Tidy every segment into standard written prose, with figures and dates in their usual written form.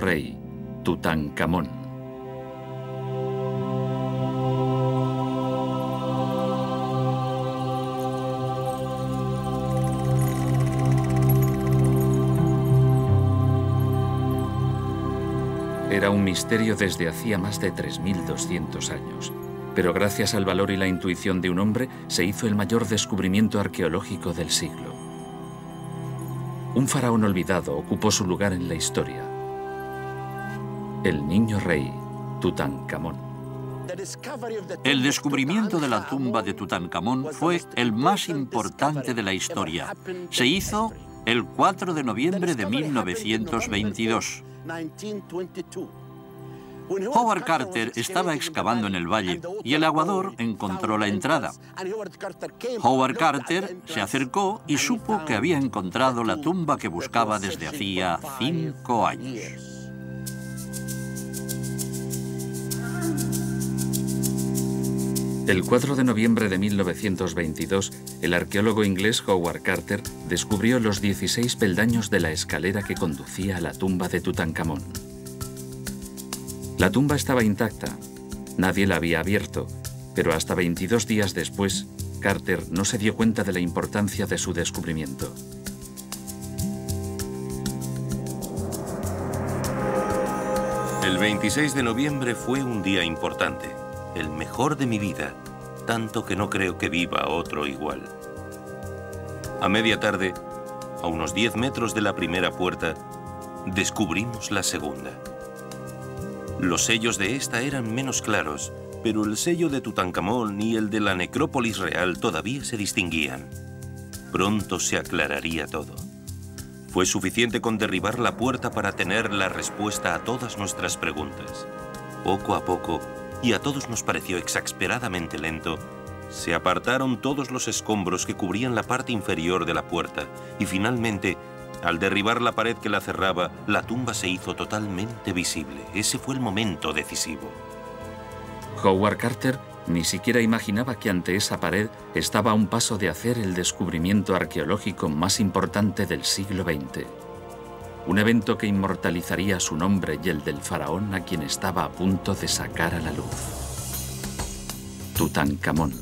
rey, Tutankamón. Era un misterio desde hacía más de 3200 años. Pero gracias al valor y la intuición de un hombre, se hizo el mayor descubrimiento arqueológico del siglo. Un faraón olvidado ocupó su lugar en la historia. El niño rey, Tutankamón. El descubrimiento de la tumba de Tutankamón fue el más importante de la historia. Se hizo el 4 de noviembre de 1922. Howard Carter estaba excavando en el valle y el aguador encontró la entrada. Howard Carter se acercó y supo que había encontrado la tumba que buscaba desde hacía 5 años. El 4 de noviembre de 1922, el arqueólogo inglés Howard Carter descubrió los 16 peldaños de la escalera que conducía a la tumba de Tutankamón. La tumba estaba intacta, nadie la había abierto, pero hasta 22 días después, Carter no se dio cuenta de la importancia de su descubrimiento. El 26 de noviembre fue un día importante, el mejor de mi vida, tanto que no creo que viva otro igual. A media tarde, a unos 10 metros de la primera puerta, descubrimos la segunda. Los sellos de esta eran menos claros, pero el sello de Tutankamón y el de la necrópolis real todavía se distinguían. Pronto se aclararía todo. Fue suficiente con derribar la puerta para tener la respuesta a todas nuestras preguntas. Poco a poco, y a todos nos pareció exasperadamente lento, se apartaron todos los escombros que cubrían la parte inferior de la puerta y finalmente, al derribar la pared que la cerraba, la tumba se hizo totalmente visible. Ese fue el momento decisivo. Howard Carter ni siquiera imaginaba que ante esa pared estaba a un paso de hacer el descubrimiento arqueológico más importante del siglo XX. Un evento que inmortalizaría su nombre y el del faraón a quien estaba a punto de sacar a la luz. Tutankamón.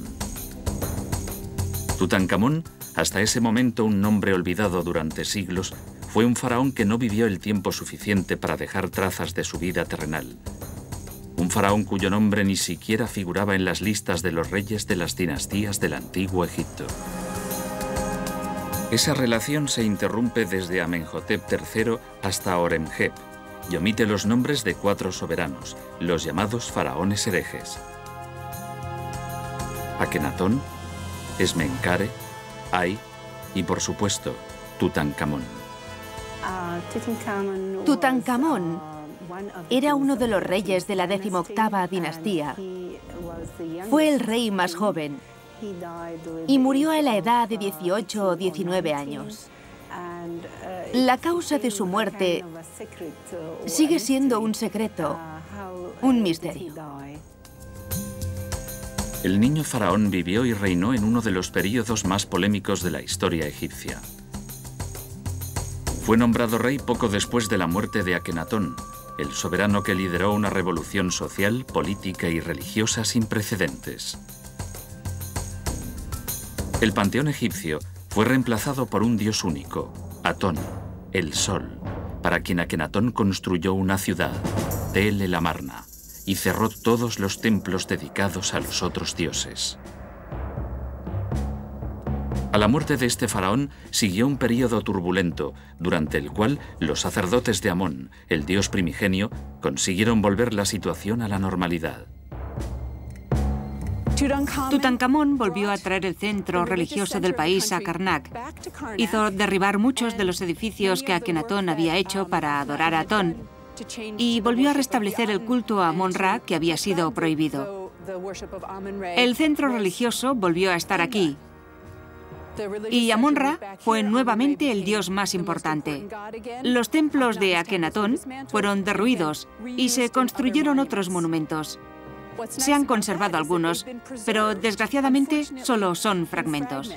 Tutankamón, hasta ese momento un nombre olvidado durante siglos, fue un faraón que no vivió el tiempo suficiente para dejar trazas de su vida terrenal. Un faraón cuyo nombre ni siquiera figuraba en las listas de los reyes de las dinastías del antiguo Egipto. Esa relación se interrumpe desde Amenhotep III hasta Horemheb y omite los nombres de 4 soberanos, los llamados faraones herejes: Akenatón, Esmenkare, Ay y, por supuesto, Tutankamón. Tutankamón era uno de los reyes de la 18ª dinastía. Fue el rey más joven y murió a la edad de 18 o 19 años. La causa de su muerte sigue siendo un secreto, un misterio. El niño faraón vivió y reinó en uno de los períodos más polémicos de la historia egipcia. Fue nombrado rey poco después de la muerte de Akenatón, el soberano que lideró una revolución social, política y religiosa sin precedentes. El panteón egipcio fue reemplazado por un dios único, Atón, el sol, para quien Akenatón construyó una ciudad, Tel el Amarna, y cerró todos los templos dedicados a los otros dioses. A la muerte de este faraón siguió un período turbulento, durante el cual los sacerdotes de Amón, el dios primigenio, consiguieron volver la situación a la normalidad. Tutankamón volvió a traer el centro religioso del país a Karnak. Hizo derribar muchos de los edificios que Akenatón había hecho para adorar a Atón y volvió a restablecer el culto a Amón-Ra que había sido prohibido. El centro religioso volvió a estar aquí y Amón-Ra fue nuevamente el dios más importante. Los templos de Akenatón fueron derruidos y se construyeron otros monumentos. Se han conservado algunos, pero desgraciadamente solo son fragmentos.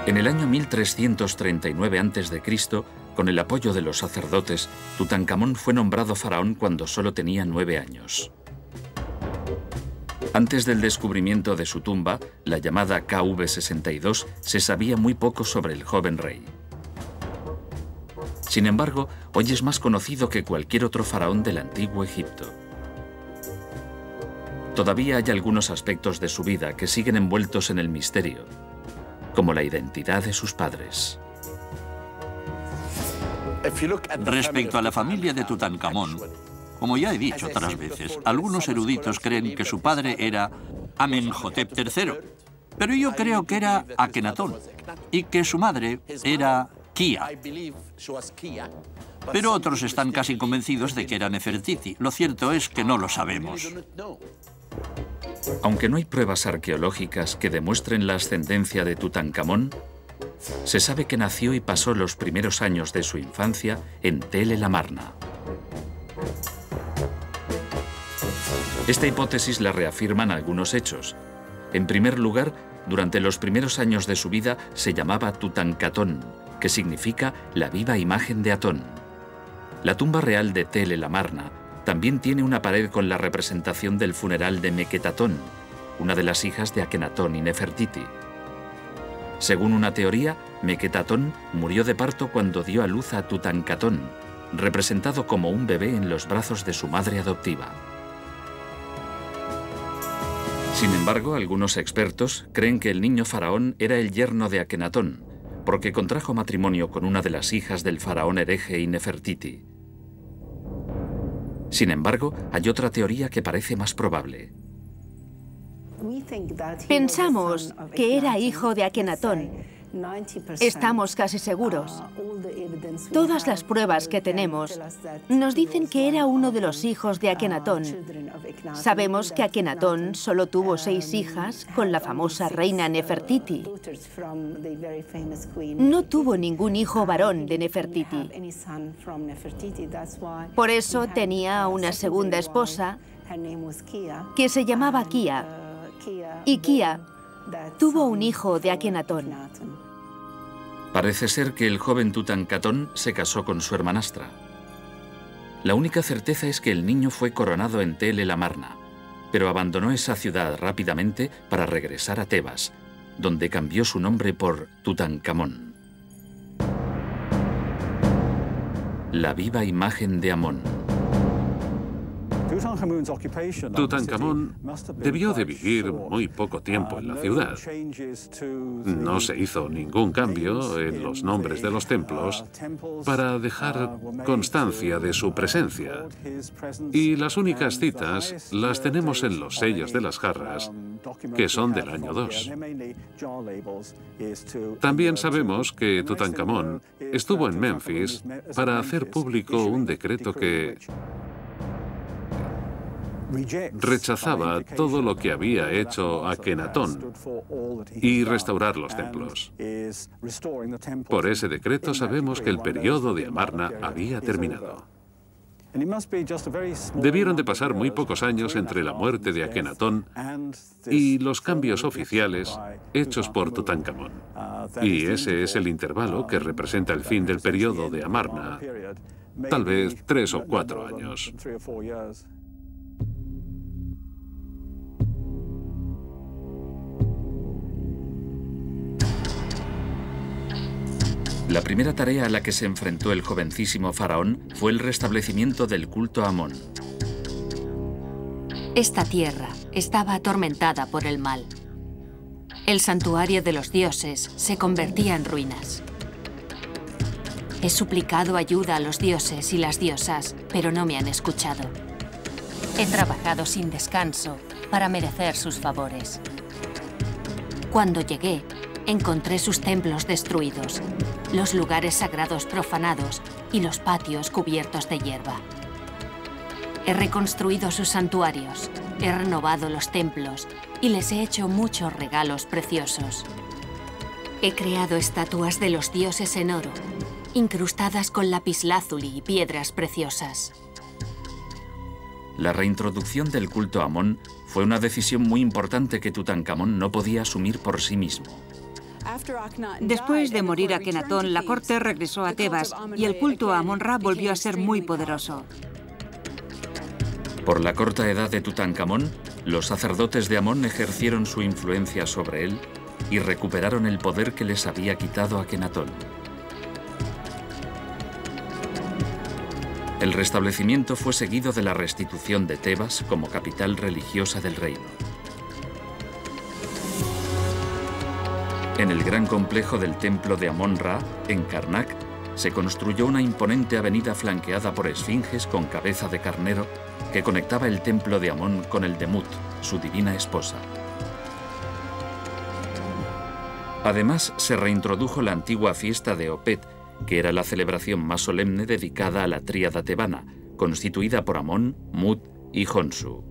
En el año 1339 a.C., Con el apoyo de los sacerdotes, Tutankamón fue nombrado faraón cuando solo tenía 9 años. Antes del descubrimiento de su tumba, la llamada KV62, se sabía muy poco sobre el joven rey. Sin embargo, hoy es más conocido que cualquier otro faraón del antiguo Egipto. Todavía hay algunos aspectos de su vida que siguen envueltos en el misterio, como la identidad de sus padres. Respecto a la familia de Tutankamón, como ya he dicho otras veces, algunos eruditos creen que su padre era Amenhotep III, pero yo creo que era Akenatón y que su madre era Kia. Pero otros están casi convencidos de que era Nefertiti. Lo cierto es que no lo sabemos. Aunque no hay pruebas arqueológicas que demuestren la ascendencia de Tutankamón, se sabe que nació y pasó los primeros años de su infancia en Tel el Amarna. Esta hipótesis la reafirman algunos hechos. En primer lugar, durante los primeros años de su vida se llamaba Tutankatón, que significa la viva imagen de Atón. La tumba real de Tel el Amarna también tiene una pared con la representación del funeral de Meketatón, una de las hijas de Akenatón y Nefertiti. Según una teoría, Meketatón murió de parto cuando dio a luz a Tutankatón, representado como un bebé en los brazos de su madre adoptiva. Sin embargo, algunos expertos creen que el niño faraón era el yerno de Akenatón, porque contrajo matrimonio con una de las hijas del faraón hereje y Nefertiti. Sin embargo, hay otra teoría que parece más probable. Pensamos que era hijo de Akenatón. Estamos casi seguros. Todas las pruebas que tenemos nos dicen que era uno de los hijos de Akenatón. Sabemos que Akenatón solo tuvo 6 hijas con la famosa reina Nefertiti. No tuvo ningún hijo varón de Nefertiti. Por eso tenía una segunda esposa que se llamaba Kia. Y Kia tuvo un hijo de Akenatón. Parece ser que el joven Tutankatón se casó con su hermanastra. La única certeza es que el niño fue coronado en Tel el Amarna, pero abandonó esa ciudad rápidamente para regresar a Tebas, donde cambió su nombre por Tutankamón. La viva imagen de Amón. Tutankamón debió de vivir muy poco tiempo en la ciudad. No se hizo ningún cambio en los nombres de los templos para dejar constancia de su presencia. Y las únicas citas las tenemos en los sellos de las jarras, que son del año 2. También sabemos que Tutankamón estuvo en Memphis para hacer público un decreto que rechazaba todo lo que había hecho Akenatón y restaurar los templos. Por ese decreto sabemos que el periodo de Amarna había terminado. Debieron de pasar muy pocos años entre la muerte de Akenatón y los cambios oficiales hechos por Tutankamón. Y ese es el intervalo que representa el fin del periodo de Amarna, tal vez 3 o 4 años. La primera tarea a la que se enfrentó el jovencísimo faraón fue el restablecimiento del culto a Amón. Esta tierra estaba atormentada por el mal. El santuario de los dioses se convertía en ruinas. He suplicado ayuda a los dioses y las diosas, pero no me han escuchado. He trabajado sin descanso para merecer sus favores. Cuando llegué, encontré sus templos destruidos, los lugares sagrados profanados y los patios cubiertos de hierba. He reconstruido sus santuarios, he renovado los templos y les he hecho muchos regalos preciosos. He creado estatuas de los dioses en oro, incrustadas con lapislázuli y piedras preciosas. La reintroducción del culto a Amón fue una decisión muy importante que Tutankamón no podía asumir por sí mismo. Después de morir Akenatón, la corte regresó a Tebas y el culto a Amón-Ra volvió a ser muy poderoso. Por la corta edad de Tutankamón, los sacerdotes de Amón ejercieron su influencia sobre él y recuperaron el poder que les había quitado Akenatón. El restablecimiento fue seguido de la restitución de Tebas como capital religiosa del reino. En el gran complejo del templo de Amón-Ra, en Karnak, se construyó una imponente avenida flanqueada por esfinges con cabeza de carnero que conectaba el templo de Amón con el de Mut, su divina esposa. Además, se reintrodujo la antigua fiesta de Opet, que era la celebración más solemne dedicada a la tríada tebana, constituida por Amón, Mut y Honsu.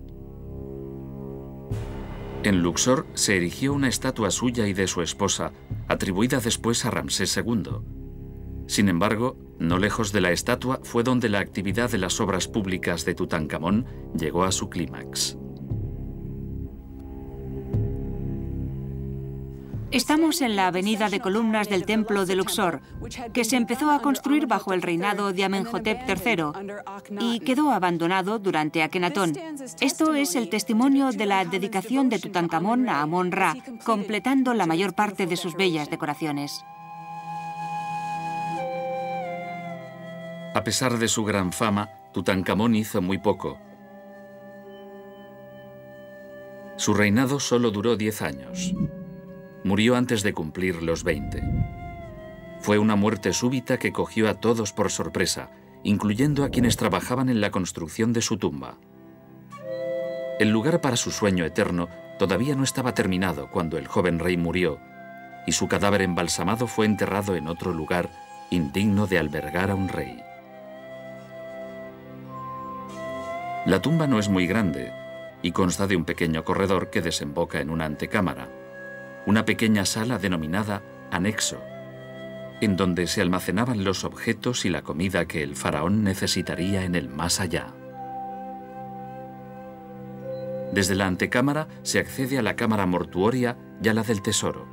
En Luxor se erigió una estatua suya y de su esposa, atribuida después a Ramsés II. Sin embargo, no lejos de la estatua fue donde la actividad de las obras públicas de Tutankamón llegó a su clímax. Estamos en la avenida de columnas del templo de Luxor, que se empezó a construir bajo el reinado de Amenhotep III y quedó abandonado durante Akenatón. Esto es el testimonio de la dedicación de Tutankamón a Amón-Ra, completando la mayor parte de sus bellas decoraciones. A pesar de su gran fama, Tutankamón hizo muy poco. Su reinado solo duró 10 años. Murió antes de cumplir los 20. Fue una muerte súbita que cogió a todos por sorpresa, incluyendo a quienes trabajaban en la construcción de su tumba. El lugar para su sueño eterno todavía no estaba terminado cuando el joven rey murió, y su cadáver embalsamado fue enterrado en otro lugar indigno de albergar a un rey. La tumba no es muy grande y consta de un pequeño corredor que desemboca en una antecámara, una pequeña sala denominada anexo, en donde se almacenaban los objetos y la comida que el faraón necesitaría en el más allá. Desde la antecámara se accede a la cámara mortuoria y a la del tesoro.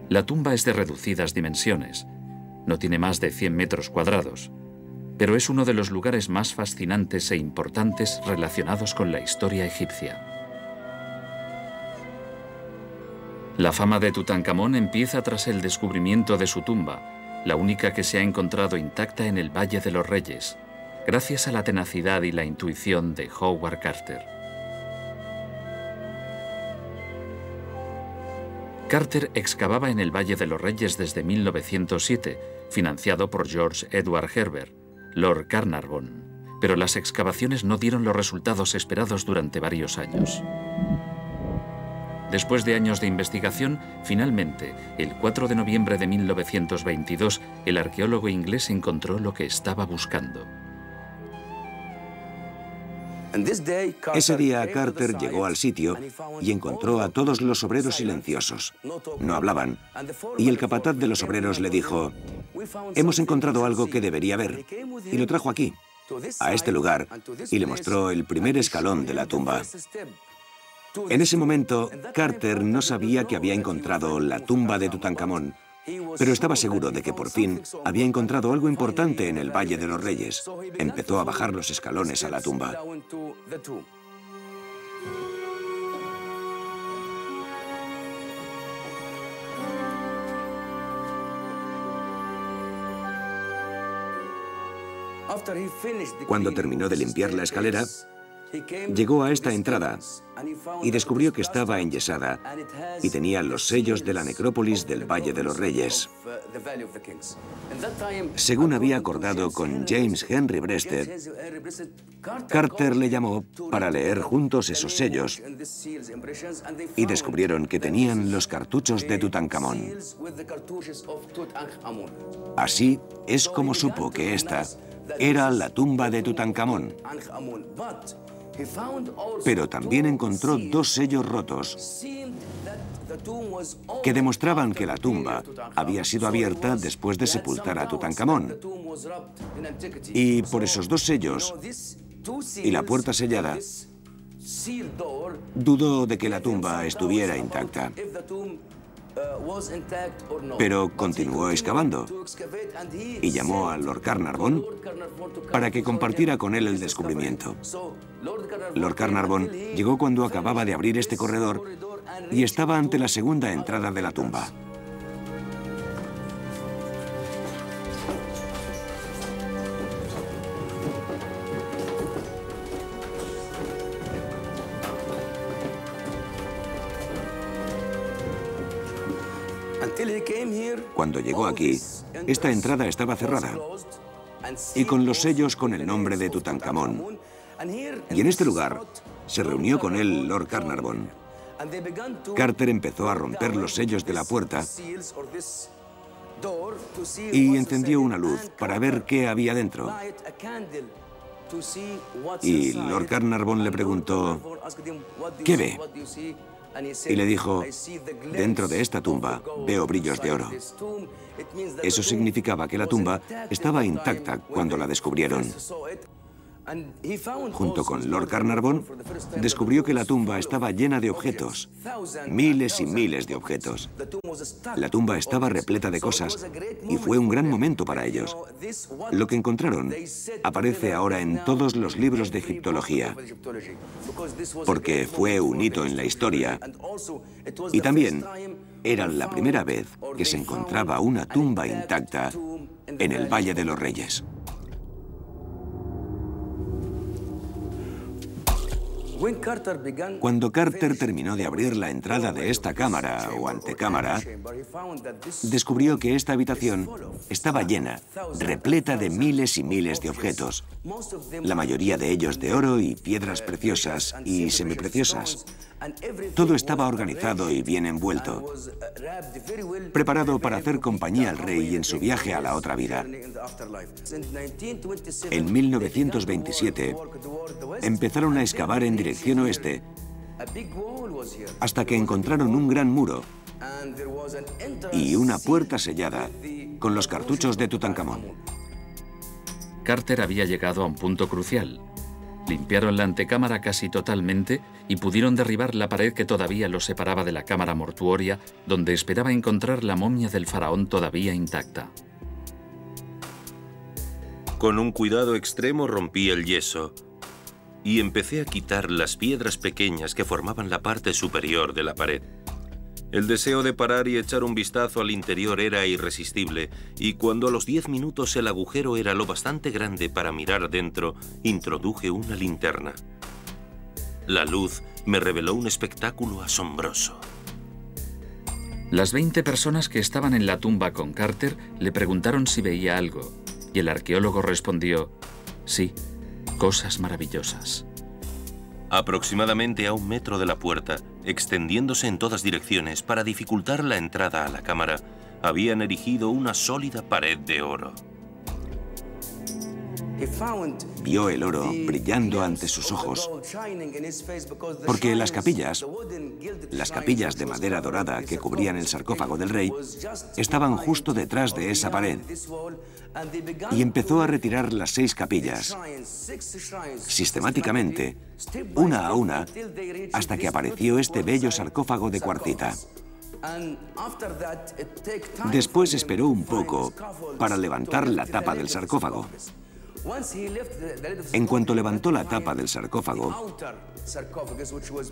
La tumba es de reducidas dimensiones, no tiene más de 100 metros cuadrados, pero es uno de los lugares más fascinantes e importantes relacionados con la historia egipcia. La fama de Tutankamón empieza tras el descubrimiento de su tumba, la única que se ha encontrado intacta en el Valle de los Reyes, gracias a la tenacidad y la intuición de Howard Carter. Carter excavaba en el Valle de los Reyes desde 1907, financiado por George Edward Herbert, Lord Carnarvon, pero las excavaciones no dieron los resultados esperados durante varios años. Después de años de investigación, finalmente, el 4 de noviembre de 1922, el arqueólogo inglés encontró lo que estaba buscando. Ese día Carter llegó al sitio y encontró a todos los obreros silenciosos. No hablaban. Y el capataz de los obreros le dijo: «Hemos encontrado algo que debería ver». Y lo trajo aquí, a este lugar, y le mostró el primer escalón de la tumba. En ese momento, Carter no sabía que había encontrado la tumba de Tutankamón, pero estaba seguro de que por fin había encontrado algo importante en el Valle de los Reyes. Empezó a bajar los escalones a la tumba. Cuando terminó de limpiar la escalera, llegó a esta entrada y descubrió que estaba enyesada y tenía los sellos de la necrópolis del Valle de los Reyes. Según había acordado con James Henry Breasted, Carter le llamó para leer juntos esos sellos y descubrieron que tenían los cartuchos de Tutankamón. Así es como supo que esta era la tumba de Tutankamón. Pero también encontró dos sellos rotos que demostraban que la tumba había sido abierta después de sepultar a Tutankamón. Y por esos dos sellos y la puerta sellada, dudó de que la tumba estuviera intacta. Pero continuó excavando y llamó a Lord Carnarvon para que compartiera con él el descubrimiento. Lord Carnarvon llegó cuando acababa de abrir este corredor y estaba ante la segunda entrada de la tumba. Cuando llegó aquí, esta entrada estaba cerrada y con los sellos con el nombre de Tutankamón. Y en este lugar se reunió con él Lord Carnarvon. Carter empezó a romper los sellos de la puerta y encendió una luz para ver qué había dentro. Y Lord Carnarvon le preguntó, ¿qué ve? Y le dijo, dentro de esta tumba veo brillos de oro. Eso significaba que la tumba estaba intacta cuando la descubrieron. Junto con Lord Carnarvon, descubrió que la tumba estaba llena de objetos, miles y miles de objetos. La tumba estaba repleta de cosas y fue un gran momento para ellos. Lo que encontraron aparece ahora en todos los libros de egiptología, porque fue un hito en la historia y también era la primera vez que se encontraba una tumba intacta en el Valle de los Reyes. Cuando Carter terminó de abrir la entrada de esta cámara o antecámara, descubrió que esta habitación estaba llena, repleta de miles y miles de objetos, la mayoría de ellos de oro y piedras preciosas y semipreciosas. Todo estaba organizado y bien envuelto, preparado para hacer compañía al rey en su viaje a la otra vida. En 1927, empezaron a excavar en dirección oeste hasta que encontraron un gran muro y una puerta sellada con los cartuchos de Tutankamón. Carter había llegado a un punto crucial. Limpiaron la antecámara casi totalmente y pudieron derribar la pared que todavía los separaba de la cámara mortuoria, donde esperaba encontrar la momia del faraón todavía intacta. Con un cuidado extremo rompí el yeso y empecé a quitar las piedras pequeñas que formaban la parte superior de la pared. El deseo de parar y echar un vistazo al interior era irresistible, y cuando a los 10 minutos el agujero era lo bastante grande para mirar dentro, introduje una linterna. La luz me reveló un espectáculo asombroso. Las 20 personas que estaban en la tumba con Carter le preguntaron si veía algo, y el arqueólogo respondió, sí, cosas maravillosas. Aproximadamente a 1 metro de la puerta, extendiéndose en todas direcciones para dificultar la entrada a la cámara, habían erigido una sólida pared de oro. Vio el oro brillando ante sus ojos, porque las capillas de madera dorada que cubrían el sarcófago del rey estaban justo detrás de esa pared, y empezó a retirar las 6 capillas, sistemáticamente, una a una, hasta que apareció este bello sarcófago de cuarcita. Después esperó un poco para levantar la tapa del sarcófago. En cuanto levantó la tapa del sarcófago,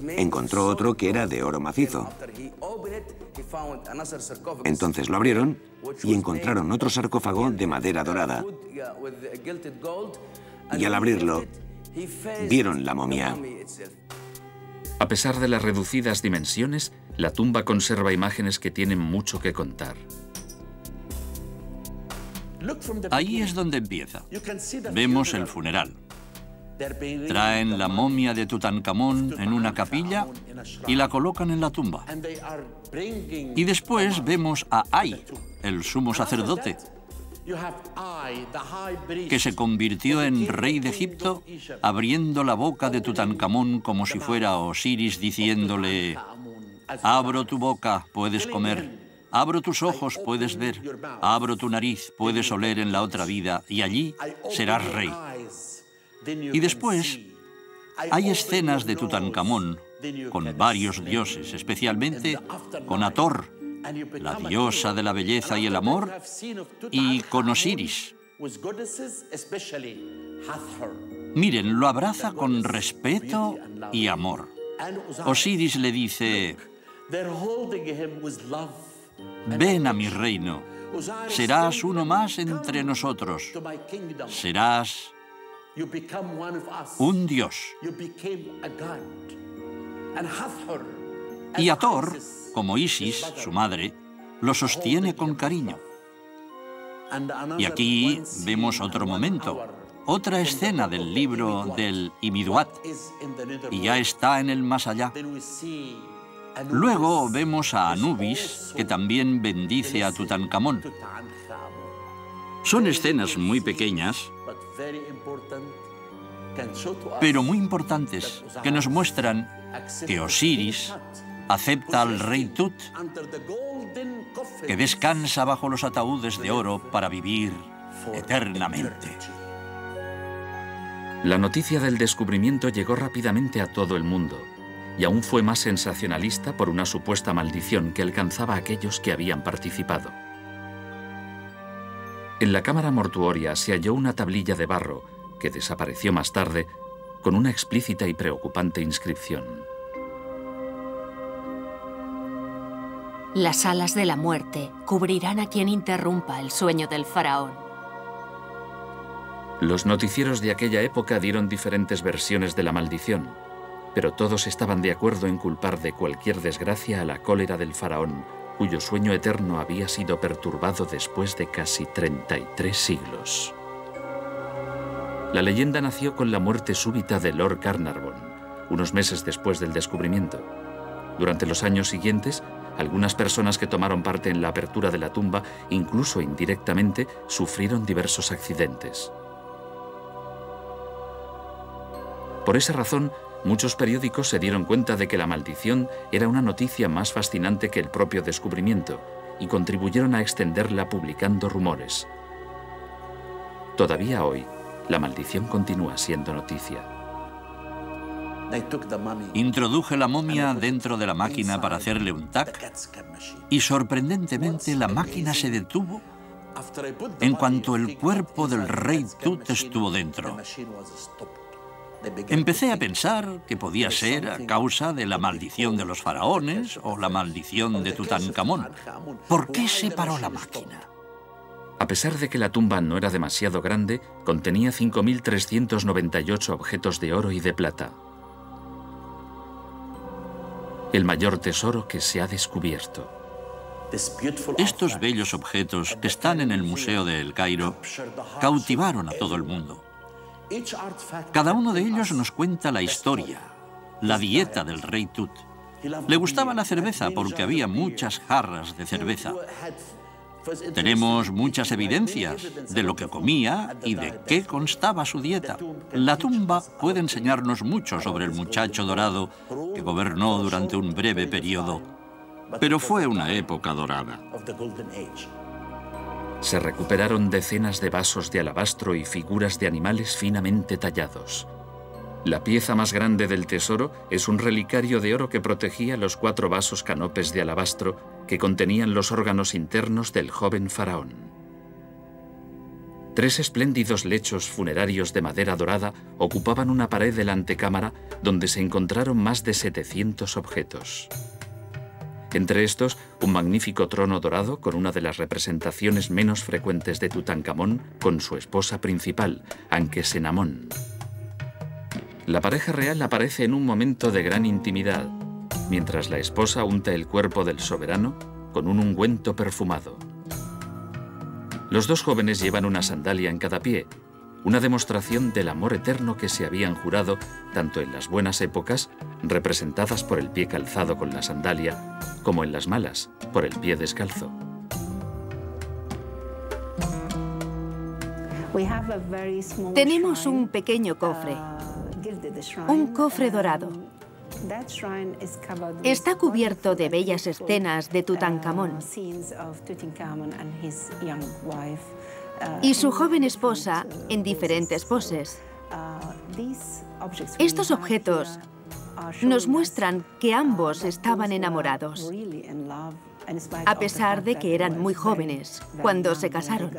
encontró otro que era de oro macizo. Entonces lo abrieron y encontraron otro sarcófago de madera dorada. Y al abrirlo, vieron la momia. A pesar de las reducidas dimensiones, la tumba conserva imágenes que tienen mucho que contar. Ahí es donde empieza. Vemos el funeral. Traen la momia de Tutankamón en una capilla y la colocan en la tumba. Y después vemos a Ay, el sumo sacerdote, que se convirtió en rey de Egipto, abriendo la boca de Tutankamón como si fuera Osiris, diciéndole: abro tu boca, puedes comer. Abro tus ojos, puedes ver. Abro tu nariz, puedes oler en la otra vida, y allí serás rey. Y después hay escenas de Tutankamón con varios dioses, especialmente con Hathor, la diosa de la belleza y el amor, y con Osiris. Miren, lo abraza con respeto y amor. Osiris le dice: ven a mi reino, serás uno más entre nosotros, serás un dios. Y Hathor, como Isis, su madre, lo sostiene con cariño. Y aquí vemos otro momento, otra escena del libro del Imiduat, y ya está en el más allá. Luego vemos a Anubis, que también bendice a Tutankamón. Son escenas muy pequeñas, pero muy importantes, que nos muestran que Osiris acepta al rey Tut, que descansa bajo los ataúdes de oro para vivir eternamente. La noticia del descubrimiento llegó rápidamente a todo el mundo, y aún fue más sensacionalista por una supuesta maldición que alcanzaba a aquellos que habían participado. En la cámara mortuoria se halló una tablilla de barro, que desapareció más tarde, con una explícita y preocupante inscripción. Las alas de la muerte cubrirán a quien interrumpa el sueño del faraón. Los noticieros de aquella época dieron diferentes versiones de la maldición, pero todos estaban de acuerdo en culpar de cualquier desgracia a la cólera del faraón, cuyo sueño eterno había sido perturbado después de casi 33 siglos. La leyenda nació con la muerte súbita de Lord Carnarvon, unos meses después del descubrimiento. Durante los años siguientes, algunas personas que tomaron parte en la apertura de la tumba, incluso indirectamente, sufrieron diversos accidentes. Por esa razón, muchos periódicos se dieron cuenta de que la maldición era una noticia más fascinante que el propio descubrimiento y contribuyeron a extenderla publicando rumores. Todavía hoy, la maldición continúa siendo noticia. Introduje la momia dentro de la máquina para hacerle un tac y sorprendentemente la máquina se detuvo en cuanto el cuerpo del rey Tut estuvo dentro. Empecé a pensar que podía ser a causa de la maldición de los faraones o la maldición de Tutankamón. ¿Por qué se paró la máquina? A pesar de que la tumba no era demasiado grande, contenía 5.398 objetos de oro y de plata. El mayor tesoro que se ha descubierto. Estos bellos objetos que están en el Museo de El Cairo cautivaron a todo el mundo. Cada uno de ellos nos cuenta la historia, la dieta del rey Tut. Le gustaba la cerveza porque había muchas jarras de cerveza. Tenemos muchas evidencias de lo que comía y de qué constaba su dieta. La tumba puede enseñarnos mucho sobre el muchacho dorado que gobernó durante un breve periodo, pero fue una época dorada. Se recuperaron decenas de vasos de alabastro y figuras de animales finamente tallados. La pieza más grande del tesoro es un relicario de oro que protegía los 4 vasos canopes de alabastro que contenían los órganos internos del joven faraón. 3 espléndidos lechos funerarios de madera dorada ocupaban una pared de la antecámara donde se encontraron más de 700 objetos. Entre estos, un magnífico trono dorado con una de las representaciones menos frecuentes de Tutankamón con su esposa principal, Ankhesenamón. La pareja real aparece en un momento de gran intimidad, mientras la esposa unta el cuerpo del soberano con un ungüento perfumado. Los 2 jóvenes llevan una sandalia en cada pie, una demostración del amor eterno que se habían jurado tanto en las buenas épocas, representadas por el pie calzado con la sandalia, como en las malas, por el pie descalzo. Tenemos un pequeño cofre, un cofre dorado. Está cubierto de bellas escenas de Tutankamón y su joven esposa en diferentes poses. Estos objetos nos muestran que ambos estaban enamorados, a pesar de que eran muy jóvenes cuando se casaron.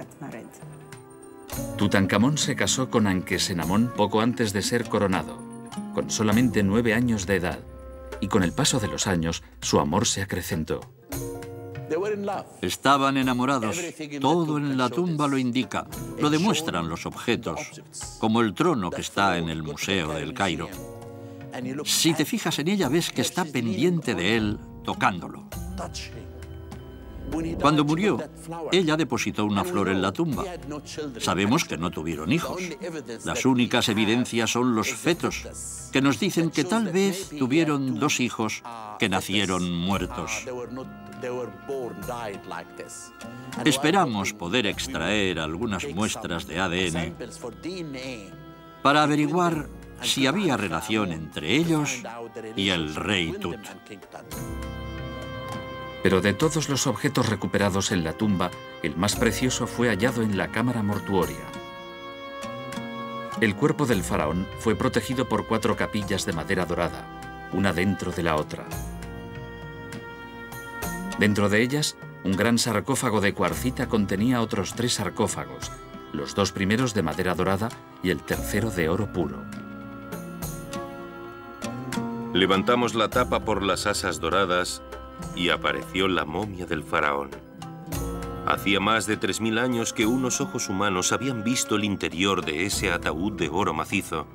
Tutankamón se casó con Ankesenamón poco antes de ser coronado, con solamente 9 años de edad, y con el paso de los años su amor se acrecentó. Estaban enamorados. Todo en la tumba lo indica. Lo demuestran los objetos, como el trono que está en el Museo del Cairo. Si te fijas en ella, ves que está pendiente de él, tocándolo. Cuando murió, ella depositó una flor en la tumba. Sabemos que no tuvieron hijos. Las únicas evidencias son los fetos, que nos dicen que tal vez tuvieron 2 hijos que nacieron muertos. Esperamos poder extraer algunas muestras de ADN para averiguar si había relación entre ellos y el rey Tut. Pero de todos los objetos recuperados en la tumba, el más precioso fue hallado en la cámara mortuoria. El cuerpo del faraón fue protegido por 4 capillas de madera dorada, una dentro de la otra. Dentro de ellas, un gran sarcófago de cuarcita contenía otros 3 sarcófagos, los 2 primeros de madera dorada y el tercero de oro puro. Levantamos la tapa por las asas doradas y apareció la momia del faraón. Hacía más de 3000 años que unos ojos humanos habían visto el interior de ese ataúd de oro macizo.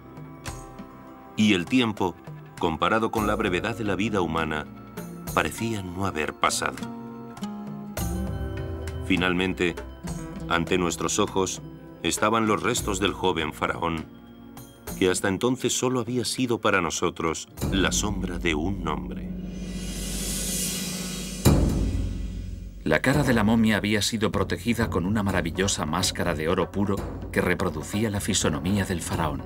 Y el tiempo, comparado con la brevedad de la vida humana, parecía no haber pasado. Finalmente, ante nuestros ojos, estaban los restos del joven faraón, que hasta entonces solo había sido para nosotros la sombra de un nombre. La cara de la momia había sido protegida con una maravillosa máscara de oro puro que reproducía la fisonomía del faraón.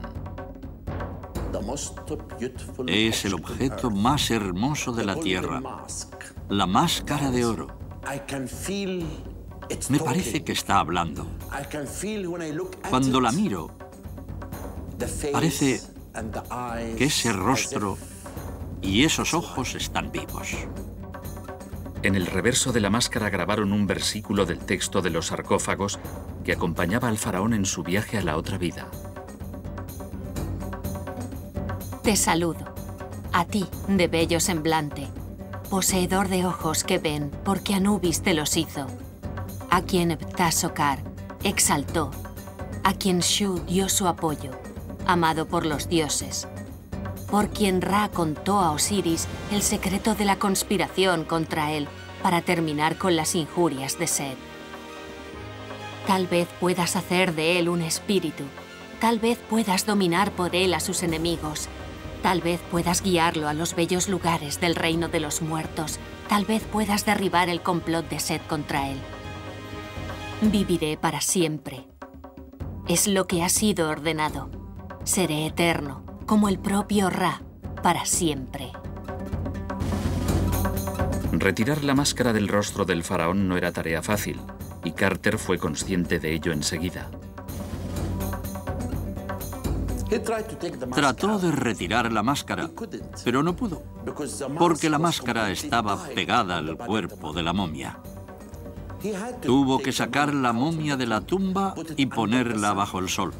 Es el objeto más hermoso de la tierra, la máscara de oro. Me parece que está hablando. Cuando la miro, parece que ese rostro y esos ojos están vivos. En el reverso de la máscara grabaron un versículo del texto de los sarcófagos que acompañaba al faraón en su viaje a la otra vida. Te saludo, a ti, de bello semblante, poseedor de ojos que ven, porque Anubis te los hizo, a quien Ptah-Sokar exaltó, a quien Shu dio su apoyo, amado por los dioses, por quien Ra contó a Osiris el secreto de la conspiración contra él para terminar con las injurias de Set. Tal vez puedas hacer de él un espíritu, tal vez puedas dominar por él a sus enemigos, tal vez puedas guiarlo a los bellos lugares del reino de los muertos, tal vez puedas derribar el complot de Set contra él. Viviré para siempre. Es lo que ha sido ordenado. Seré eterno, como el propio Ra, para siempre. Retirar la máscara del rostro del faraón no era tarea fácil, y Carter fue consciente de ello enseguida. Trató de retirar la máscara, pero no pudo, porque la máscara estaba pegada al cuerpo de la momia. Tuvo que sacar la momia de la tumba y ponerla bajo el sol.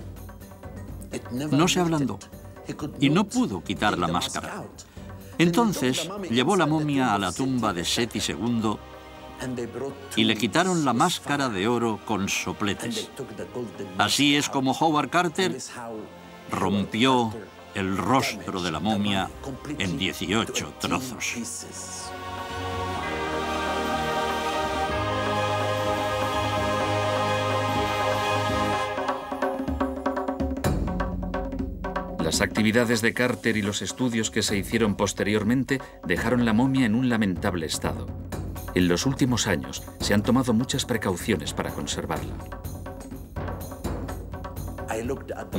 No se ablandó y no pudo quitar la máscara. Entonces llevó la momia a la tumba de Seti II y le quitaron la máscara de oro con sopletes. Así es como Howard Carter rompió el rostro de la momia en 18 trozos. Las actividades de Carter y los estudios que se hicieron posteriormente dejaron la momia en un lamentable estado. En los últimos años se han tomado muchas precauciones para conservarla.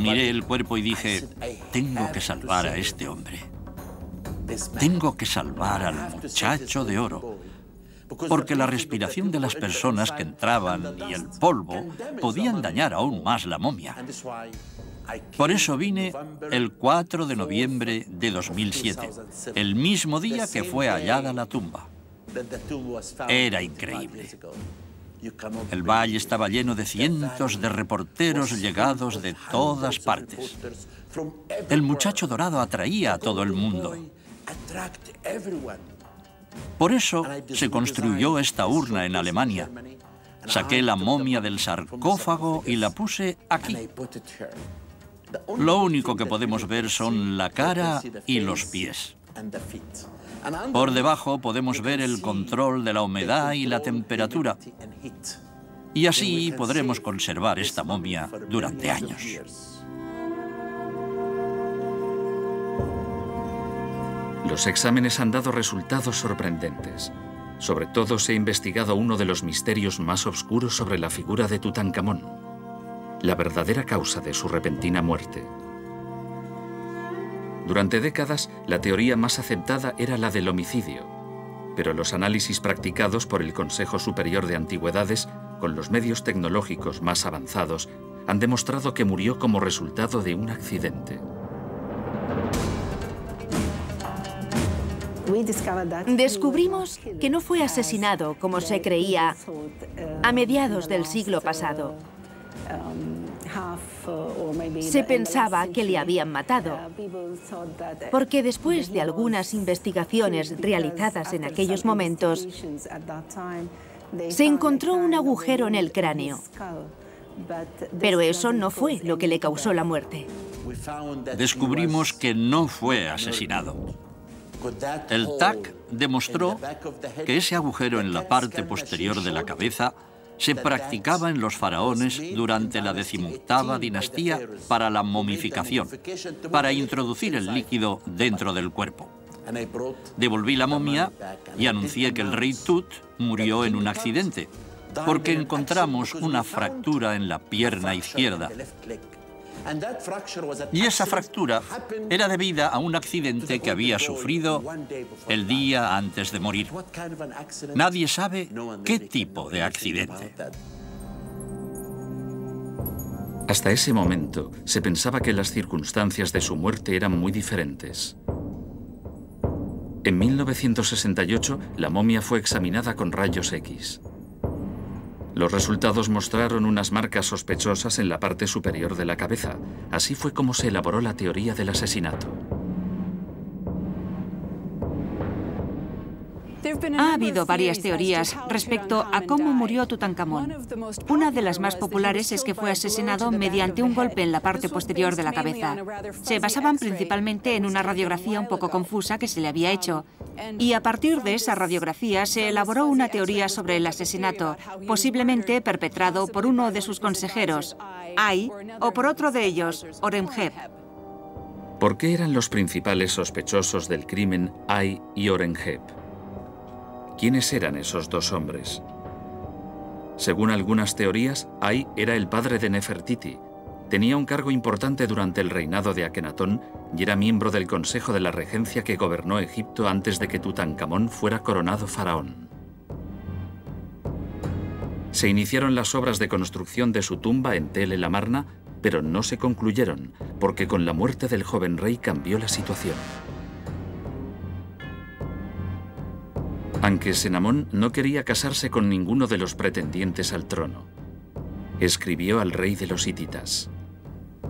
Miré el cuerpo y dije, tengo que salvar a este hombre. Tengo que salvar al muchacho de oro. Porque la respiración de las personas que entraban y el polvo podían dañar aún más la momia. Por eso vine el 4 de noviembre de 2007, el mismo día que fue hallada la tumba. Era increíble. El valle estaba lleno de cientos de reporteros llegados de todas partes. El muchacho dorado atraía a todo el mundo. Por eso se construyó esta urna en Alemania. Saqué la momia del sarcófago y la puse aquí. Lo único que podemos ver son la cara y los pies. Por debajo podemos ver el control de la humedad y la temperatura. Y así podremos conservar esta momia durante años. Los exámenes han dado resultados sorprendentes. Sobre todo se ha investigado uno de los misterios más oscuros sobre la figura de Tutankamón, la verdadera causa de su repentina muerte. Durante décadas, la teoría más aceptada era la del homicidio, pero los análisis practicados por el Consejo Superior de Antigüedades, con los medios tecnológicos más avanzados, han demostrado que murió como resultado de un accidente. Descubrimos que no fue asesinado, como se creía, a mediados del siglo pasado. Se pensaba que le habían matado, porque después de algunas investigaciones realizadas en aquellos momentos, se encontró un agujero en el cráneo. Pero eso no fue lo que le causó la muerte. Descubrimos que no fue asesinado. El TAC demostró que ese agujero en la parte posterior de la cabeza se practicaba en los faraones durante la 18ª dinastía para la momificación, para introducir el líquido dentro del cuerpo. Devolví la momia y anuncié que el rey Tut murió en un accidente, porque encontramos una fractura en la pierna izquierda. Y esa fractura era debida a un accidente que había sufrido el día antes de morir. Nadie sabe qué tipo de accidente. Hasta ese momento, se pensaba que las circunstancias de su muerte eran muy diferentes. En 1968, la momia fue examinada con rayos X. Los resultados mostraron unas marcas sospechosas en la parte superior de la cabeza. Así fue como se elaboró la teoría del asesinato. Ha habido varias teorías respecto a cómo murió Tutankamón. Una de las más populares es que fue asesinado mediante un golpe en la parte posterior de la cabeza. Se basaban principalmente en una radiografía un poco confusa que se le había hecho. Y a partir de esa radiografía se elaboró una teoría sobre el asesinato, posiblemente perpetrado por uno de sus consejeros, Ay, o por otro de ellos, Horemheb. ¿Por qué eran los principales sospechosos del crimen Ay y Horemheb? ¿Quiénes eran esos dos hombres? Según algunas teorías, Ay era el padre de Nefertiti. Tenía un cargo importante durante el reinado de Akenatón y era miembro del Consejo de la Regencia que gobernó Egipto antes de que Tutankamón fuera coronado faraón. Se iniciaron las obras de construcción de su tumba en Tel el Amarna, pero no se concluyeron, porque con la muerte del joven rey cambió la situación. Anque-Senamón no quería casarse con ninguno de los pretendientes al trono. Escribió al rey de los hititas: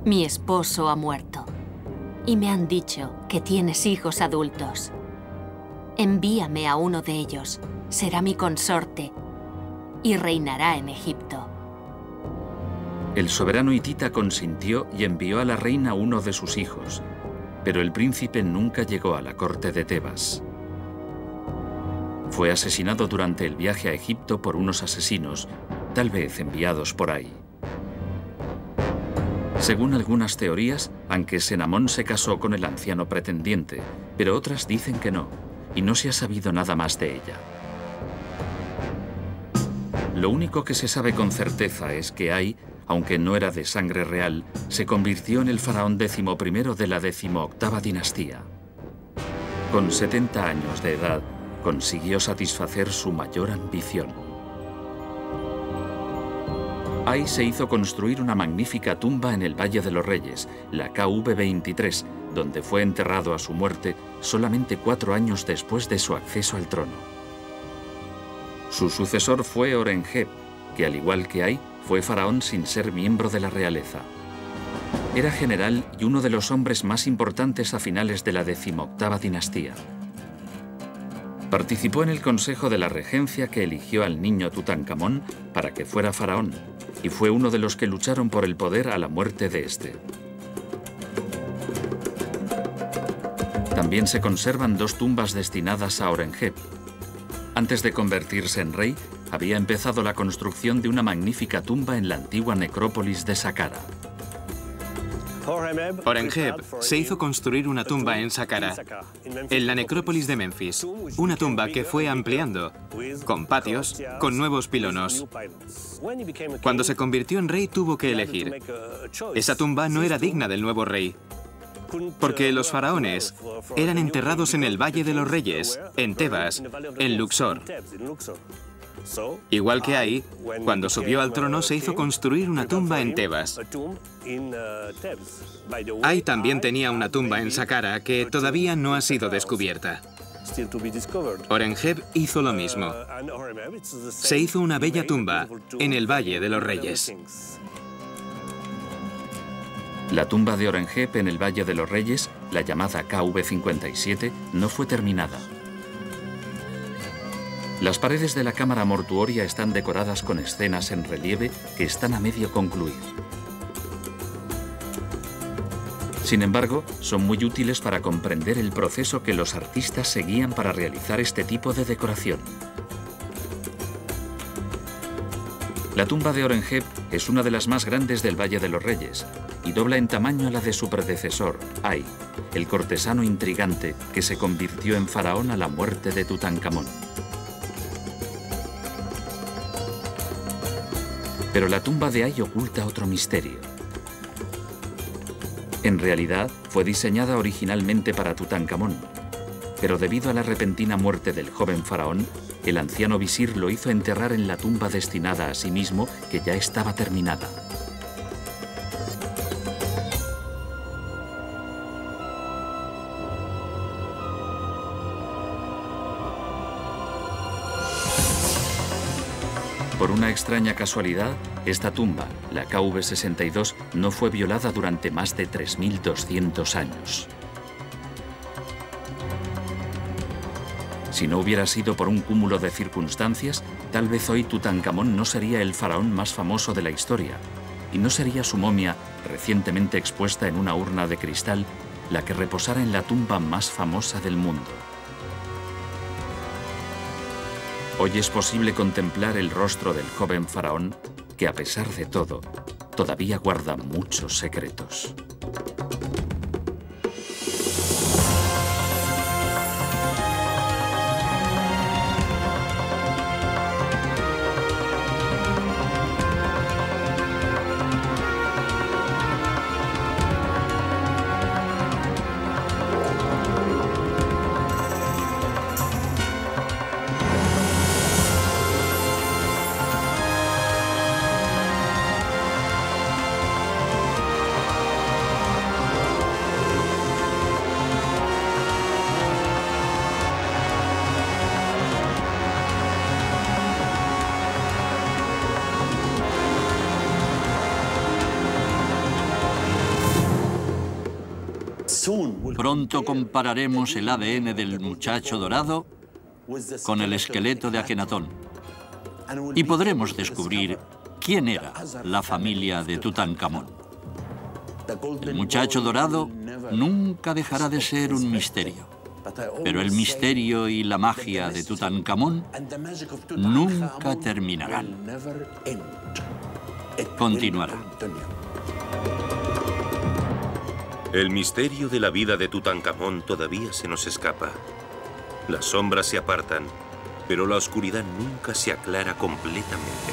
Mi esposo ha muerto y me han dicho que tienes hijos adultos. Envíame a uno de ellos, será mi consorte y reinará en Egipto. El soberano hitita consintió y envió a la reina uno de sus hijos, pero el príncipe nunca llegó a la corte de Tebas. Fue asesinado durante el viaje a Egipto por unos asesinos, tal vez enviados por ahí. Según algunas teorías, Anque-Senamón se casó con el anciano pretendiente, pero otras dicen que no, y no se ha sabido nada más de ella. Lo único que se sabe con certeza es que Ay, aunque no era de sangre real, se convirtió en el faraón 11º de la 18ª dinastía. Con 70 años de edad, consiguió satisfacer su mayor ambición. Ahí se hizo construir una magnífica tumba en el Valle de los Reyes, la KV-23, donde fue enterrado a su muerte solamente 4 años después de su acceso al trono. Su sucesor fue Horemheb, que al igual que Ay, fue faraón sin ser miembro de la realeza. Era general y uno de los hombres más importantes a finales de la 18ª dinastía. Participó en el consejo de la regencia que eligió al niño Tutankamón para que fuera faraón, y fue uno de los que lucharon por el poder a la muerte de este. También se conservan 2 tumbas destinadas a Horemheb. Antes de convertirse en rey, había empezado la construcción de una magnífica tumba en la antigua necrópolis de Saqqara. Horemheb se hizo construir una tumba en Saqqara, en la necrópolis de Memphis, una tumba que fue ampliando, con patios, con nuevos pilonos. Cuando se convirtió en rey tuvo que elegir. Esa tumba no era digna del nuevo rey, porque los faraones eran enterrados en el Valle de los Reyes, en Tebas, en Luxor. Igual que Ay, cuando subió al trono se hizo construir una tumba en Tebas. Ay también tenía una tumba en Saqqara que todavía no ha sido descubierta. Horemheb hizo lo mismo. Se hizo una bella tumba en el Valle de los Reyes. La tumba de Horemheb en el Valle de los Reyes, la llamada KV-57, no fue terminada. Las paredes de la cámara mortuoria están decoradas con escenas en relieve que están a medio concluir. Sin embargo, son muy útiles para comprender el proceso que los artistas seguían para realizar este tipo de decoración. La tumba de Horemheb es una de las más grandes del Valle de los Reyes y dobla en tamaño a la de su predecesor, Ay, el cortesano intrigante que se convirtió en faraón a la muerte de Tutankamón. Pero la tumba de Ay oculta otro misterio. En realidad, fue diseñada originalmente para Tutankamón, pero debido a la repentina muerte del joven faraón, el anciano visir lo hizo enterrar en la tumba destinada a sí mismo, que ya estaba terminada. Por una extraña casualidad, esta tumba, la KV-62, no fue violada durante más de 3.200 años. Si no hubiera sido por un cúmulo de circunstancias, tal vez hoy Tutankamón no sería el faraón más famoso de la historia, y no sería su momia, recientemente expuesta en una urna de cristal, la que reposara en la tumba más famosa del mundo. Hoy es posible contemplar el rostro del joven faraón, que a pesar de todo, todavía guarda muchos secretos. Pronto compararemos el ADN del muchacho dorado con el esqueleto de Akenatón y podremos descubrir quién era la familia de Tutankamón. El muchacho dorado nunca dejará de ser un misterio, pero el misterio y la magia de Tutankamón nunca terminarán. Continuará. El misterio de la vida de Tutankamón todavía se nos escapa. Las sombras se apartan, pero la oscuridad nunca se aclara completamente.